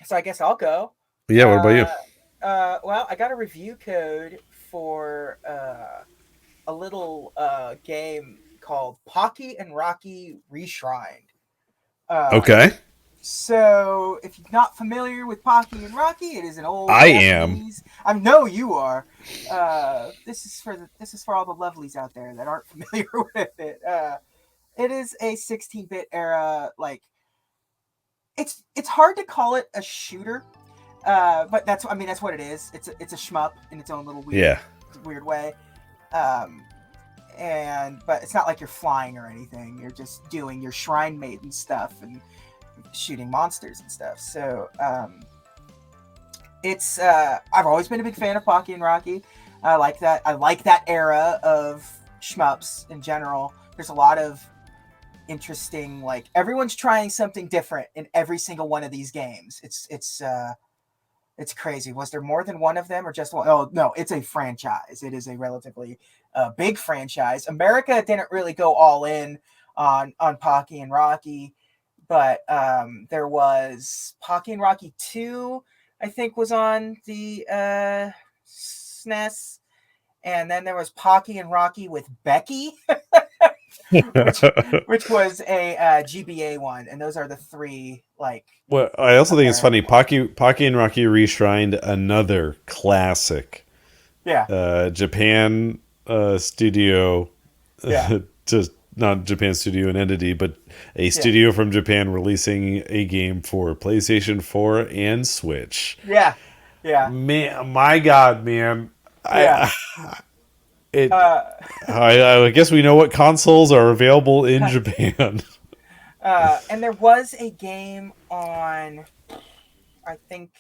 So I guess I'll go. Yeah, what about you? Uh, well, I got a review code for a little game called Pocky and Rocky Reshrined. Uh, Okay. so if you're not familiar with Pocky and Rocky, it is an old I am. Japanese. I know you are. This is for all the lovelies out there that aren't familiar with it. It is a 16-bit era. Like it's hard to call it a shooter. But that's what it is. It's a shmup in its own little Yeah. weird way. Um, but it's not like you're flying or anything. You're just doing your shrine maiden stuff and shooting monsters and stuff. So it's I've always been a big fan of Pocky and Rocky. I like that. I like that era of shmups in general. There's a lot of interesting, like everyone's trying something different in every single one of these games. It's crazy. Was there more than one of them or just one? Oh, no, it's a franchise. It is a relatively big franchise. America didn't really go all in on Pocky and Rocky, but there was Pocky and Rocky 2, I think, was on the SNES. And then there was Pocky and Rocky with Becky, which which was a GBA one. And those are the three, like, Well, I also think it's funny. American ones. Pocky and Rocky Reshrined, another classic Yeah, Japan studio, yeah, just not Japan studio and entity, but a yeah, studio from Japan releasing a game for PlayStation 4 and Switch. yeah, yeah, Man, my God, man, yeah. I it. Uh, I guess we know what consoles are available in Japan. and there was a game on, I think,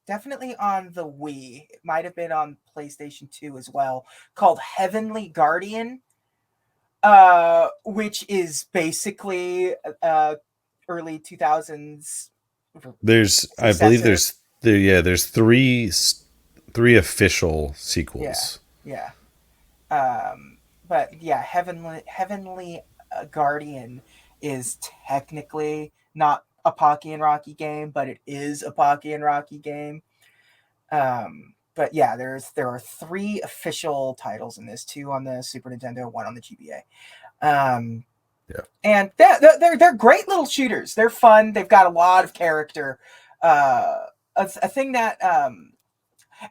definitely on the Wii. It might have been on PlayStation 2 as well, called Heavenly Guardian, which is basically early 2000s I believe successor. there's three official Yeah, sequels. yeah. But yeah, Heavenly Guardian is technically not a Pocky and Rocky game, but it is a Pocky and Rocky game. But yeah, there are three official titles in this: two on the Super Nintendo, one on the GBA. Yeah. And they're great little shooters. They're fun. They've got a lot of character. A thing that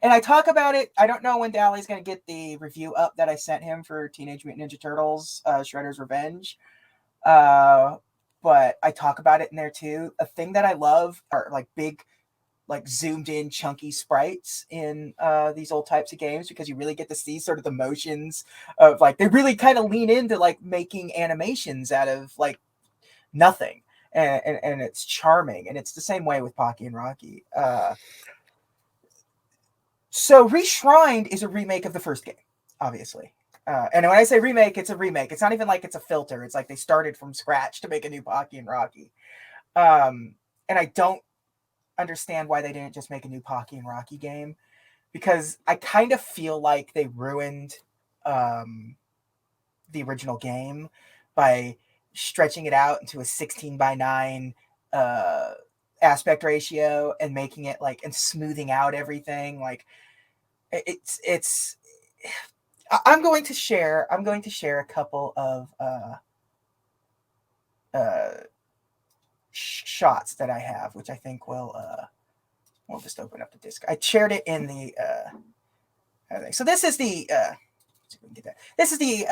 and I talk about it. I don't know when Dally's going to get the review up that I sent him for Teenage Mutant Ninja Turtles: Shredder's Revenge. Uh, but I talk about it in there too. A thing that I love are like big, like zoomed in, chunky sprites in these old types of games, because you really get to see sort of the motions of, like, they really kind of lean into like making animations out of like nothing. And it's charming, and it's the same way with Pocky and Rocky. So Reshrined is a remake of the first game, obviously. And when I say remake, it's a remake. It's not even like it's a filter. It's like they started from scratch to make a new Pocky and Rocky. And I don't understand why they didn't just make a new Pocky and Rocky game, because I kind of feel like they ruined the original game by stretching it out into a 16 by 9 uh, aspect ratio and making it like, and smoothing out everything. Like, it's I'm going to share a couple of uh, shots that I have, which I think will we'll just open up the disc. I shared it in the thing. So this is the see if we can get that. This is the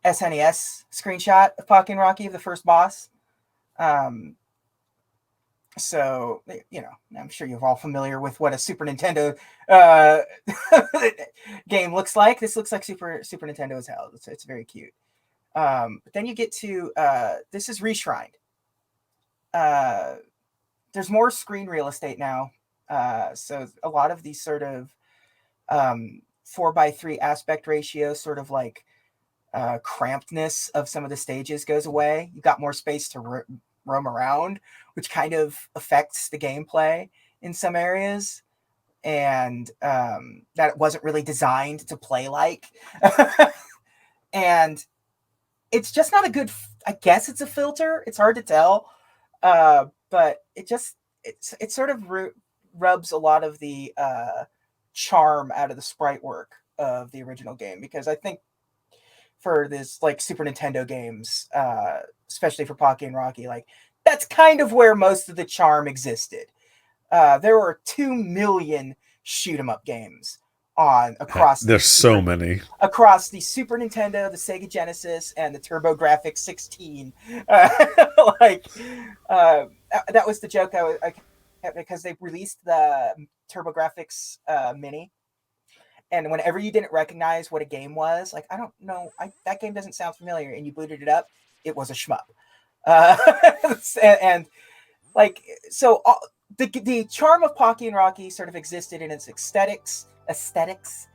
SNES screenshot of Pocky and Rocky, of the first boss. Um, so, you know, I'm sure you're all familiar with what a Super Nintendo uh, game looks like. This looks like Super Nintendo as hell. It's very cute. But then you get to this is Reshrined. Uh, there's more screen real estate now, so a lot of these sort of 4:3 aspect ratio, sort of like crampedness of some of the stages goes away. You got more space to roam around, which kind of affects the gameplay in some areas, and that it wasn't really designed to play like. And it's just not a good. I guess it's a filter. It's hard to tell. But it sort of rubs a lot of the charm out of the sprite work of the original game, because I think for this like Super Nintendo games, especially for Pocky and Rocky, like that's kind of where most of the charm existed. There were 2 million shoot 'em up games on There's so many. across the Super Nintendo, the Sega Genesis, and the TurboGrafx 16. Uh, like that was the joke I because they released the TurboGrafx Mini, and whenever you didn't recognize what a game was, like I don't know, that game doesn't sound familiar, and you booted it up, it was a shmup. Uh, and like so the charm of Pocky and Rocky sort of existed in its aesthetics,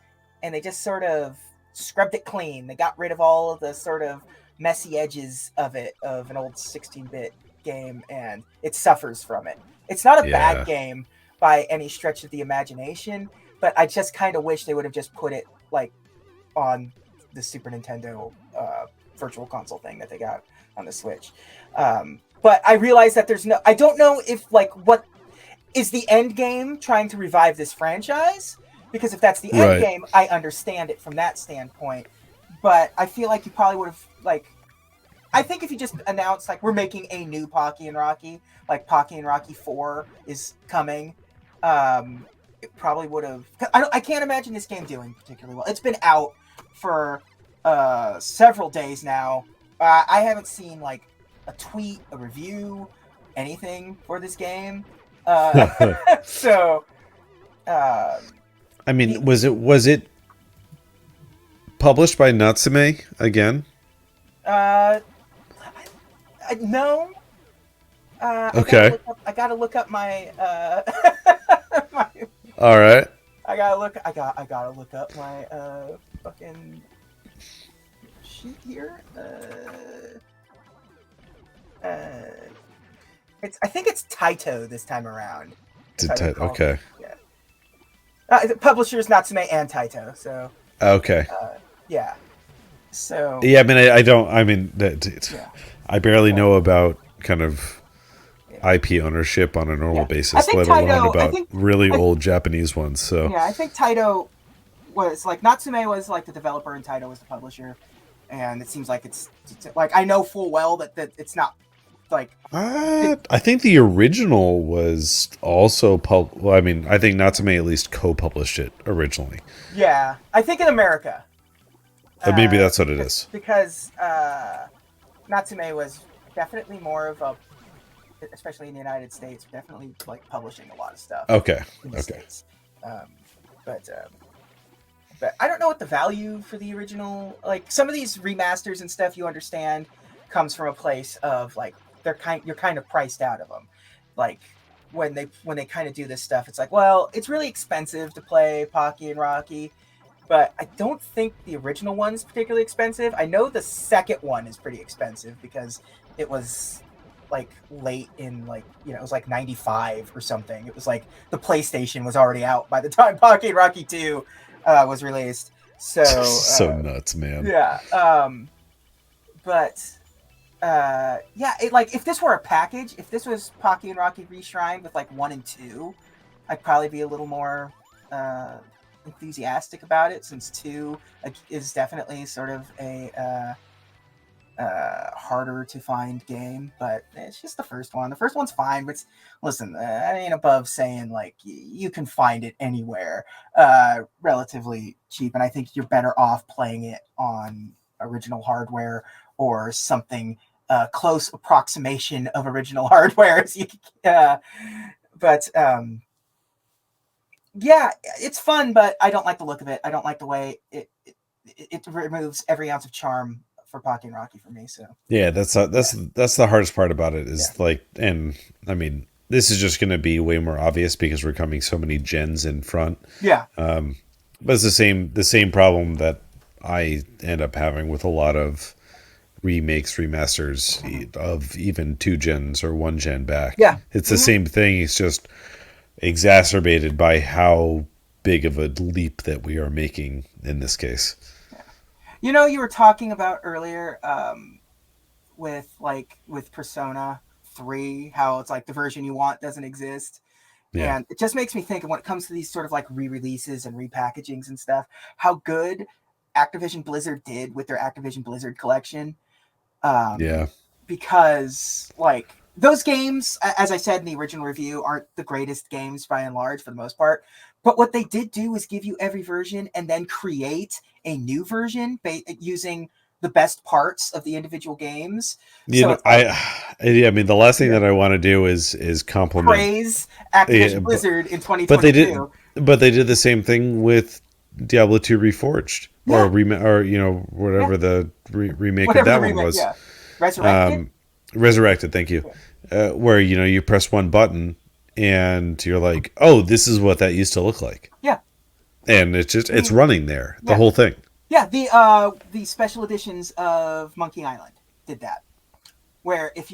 and they just sort of scrubbed it clean. They got rid of all of the sort of messy edges of an old 16-bit game, and it suffers from it. It's not a bad Yeah. game by any stretch of the imagination, but I just kind of wish they would have just put it like on the Super Nintendo virtual console thing that they got on the Switch. But I realize that I don't know if like what is the end game trying to revive this franchise, because if that's the end Right. game, I understand it from that standpoint. But I feel like you probably would have like. I think if you just announced like we're making a new Pocky and Rocky, like Pocky and Rocky 4 is coming, it probably would have. I can't imagine this game doing particularly well. It's been out for several days now. I haven't seen like a tweet, a review, anything for this game. So, uh, I mean, the, was it published by Natsume again? uh, no. Okay. I gotta look up my. My All right. I gotta look up my fucking sheet here. I think it's Taito this time around. Okay. Yeah. The publisher is Natsume and Taito, so Okay. yeah. So Yeah, I mean, I don't. I mean, yeah, I barely yeah, know about kind of yeah. IP ownership on a normal Yeah. I basis, think let alone Taito. about really I, old Japanese ones. So, yeah, I think Taito was like Natsume was like the developer and Taito was the publisher, and it seems like it's like I know full well that it's not like I think the original was also Well, I mean, I think Natsume at least co-published it originally. yeah. I think in America, Maybe that's what it is. because Natsume was definitely more of a, especially in the United States, definitely like publishing a lot of stuff Okay. in the Okay. States. Um, but I don't know what the value for the original, like some of these remasters and stuff, you understand, comes from a place of like you're kind of priced out of them. Like when they kind of do this stuff, it's like, well, it's really expensive to play Pocky and Rocky, but I don't think the original one's particularly expensive. I know the second one is pretty expensive because it was like late in like it was like 95 or something. It was like the PlayStation was already out by the time Pocky and Rocky 2 was released. So So nuts, man. yeah, but yeah, like if this were a package, if this was Pocky and Rocky Reshrined with like 1 and 2, I'd probably be a little more enthusiastic about it, since 2 is definitely sort of a harder to find game. But it's just the first one. The first one's fine, but listen, I ain't above saying like you can find it anywhere relatively cheap, and I think you're better off playing it on original hardware or something close approximation of original hardware. But yeah, it's fun, but I don't like the look of it. I don't like the way it removes every ounce of charm for Pocky and Rocky for me. So Yeah, that's the hardest part about it is yeah, like, and I mean, this is just going to be way more obvious because we're coming so many gens in front. yeah, But it's the same problem that I end up having with a lot of remakes, remasters of even 2 gens or 1 gen back. yeah. It's the Mm-hmm. same thing. It's just exacerbated by how big of a leap that we are making in this case. You were talking about earlier with Persona 3, how it's like the version you want doesn't exist. Yeah. And it just makes me think, and when it comes to these sort of like re-releases and repackagings and stuff, how good Activision Blizzard did with their Activision Blizzard collection. Yeah. Because like those games, as I said in the original review, aren't the greatest games by and large for the most part. But what they did do is give you every version and then create a new version using the best parts of the individual games. You So know, it's like, yeah, I mean, the last thing yeah, that I want to do is compliment. praise Yeah, Activision Blizzard in but they did, 2022. but they did the same thing with Diablo 2 Reforged, or Yeah, or yeah, whatever the remake of whatever the that one remake, was. yeah, Resurrected. Um, Resurrected, thank you. Yeah, Where you press one button and you're like, oh, this is what that used to look like, yeah. and I it's mean, running there, the yeah, whole thing. yeah. The special editions of Monkey Island did that. Where if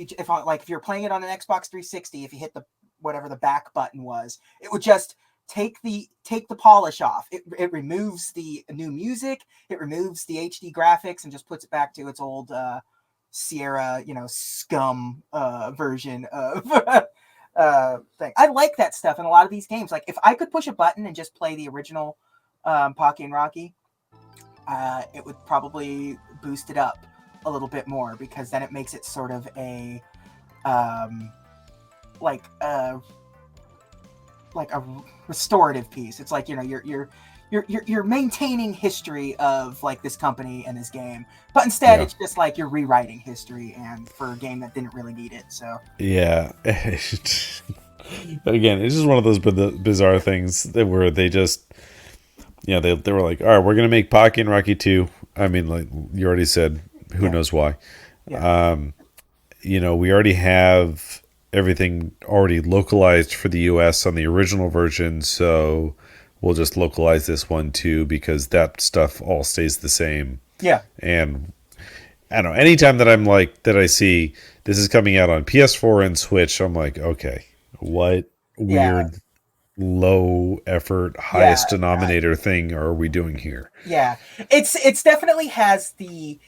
you're playing it on an Xbox 360, if you hit the whatever the back button was, it would just take the polish off. It removes the new music, it removes the HD graphics, and just puts it back to its old Sierra, scum version of thing. I like that stuff in a lot of these games. Like if I could push a button and just play the original Pocky and Rocky, it would probably boost it up a little bit more, because then it makes it sort of a like a restorative piece. It's like you're maintaining history of like this company and this game, but instead Yeah, it's just like you're rewriting history, and for a game that didn't really need it. So yeah. Again, it's just one of those bizarre things where they just, they were like, all right, we're gonna make Pocky and Rocky 2. I mean, like you already said, who yeah, knows why. yeah, We already have everything already localized for the US on the original version, so we'll just localize this one too, because that stuff all stays the same. yeah, And I don't know, anytime that I see this is coming out on PS4 and Switch, I'm like, okay, what yeah, weird low effort yeah, highest denominator thing are we doing here? yeah. It's definitely has the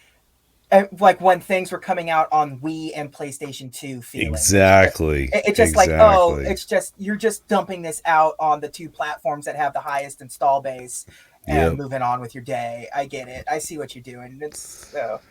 like when things were coming out on Wii and PlayStation 2 feeling. Exactly. It's just like, oh, Exactly. it's just you're just dumping this out on the two platforms that have the highest install base and Yep. moving on with your day. I get it. I see what you're doing. It's so